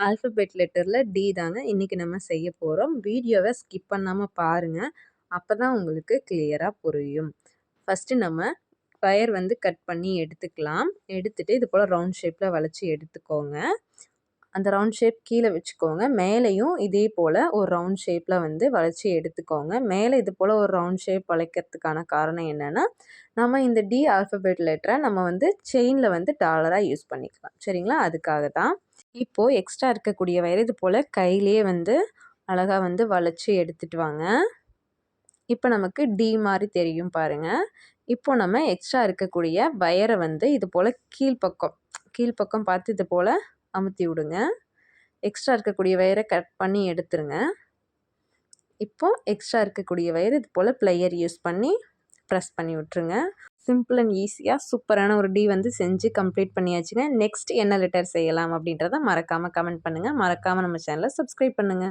Alphabet லெட்டரில் D தாங்க இன்றைக்கி நம்ம செய்ய போகிறோம். வீடியோவை ஸ்கிப் பண்ணாமல் பாருங்கள். அப்போ தான் உங்களுக்கு கிளியராக புரியும். ஃபஸ்ட்டு நம்ம வயர் வந்து கட் பண்ணி எடுத்துக்கலாம். எடுத்துகிட்டு இது போல் ரவுண்ட் ஷேப்பில் வளைச்சி எடுத்துக்கோங்க. அந்த ரவுண்ட் ஷேப் கீழே வச்சுக்கோங்க. மேலேயும் இதே போல் ஒரு ரவுண்ட் ஷேப்பில் வந்து வளைச்சி எடுத்துக்கோங்க. மேலே இது போல் ஒரு ரவுண்ட் ஷேப் வளைக்கிறதுக்கான காரணம் என்னென்னா, நம்ம இந்த டி ஆல்ஃபபெட் லெட்டரை நம்ம வந்து செயினில் வந்து டாலராக யூஸ் பண்ணிக்கலாம். சரிங்களா? அதுக்காக தான். இப்போது எக்ஸ்ட்ரா இருக்கக்கூடிய வயர் இது போல் கையிலேயே வந்து அழகாக வந்து வளைச்சி எடுத்துகிட்டு வாங்க. இப்போ நமக்கு டி மாதிரி தெரியும் பாருங்கள். இப்போ நம்ம எக்ஸ்ட்ரா இருக்கக்கூடிய வயரை வந்து இது போல் கீழ்ப்பக்கம் பார்த்து இது போல் அமுத்தி விடுங்க. எக்ஸ்ட்ரா இருக்கக்கூடிய வயரை கட் பண்ணி எடுத்துருங்க. இப்போது எக்ஸ்ட்ரா இருக்கக்கூடிய வயர் இது போல் ப்ளையர் யூஸ் பண்ணி ப்ரெஸ் பண்ணி விட்ருங்க. சிம்பிள் அண்ட் ஈஸியாக சூப்பரான ஒரு டி வந்து செஞ்சு கம்ப்ளீட் பண்ணியாச்சுங்க. நெக்ஸ்ட் என்ன லெட்டர் செய்யலாம் அப்படின்றத மறக்காமல் கமெண்ட் பண்ணுங்கள். மறக்காமல் நம்ம சேனலை சப்ஸ்கிரைப் பண்ணுங்கள்.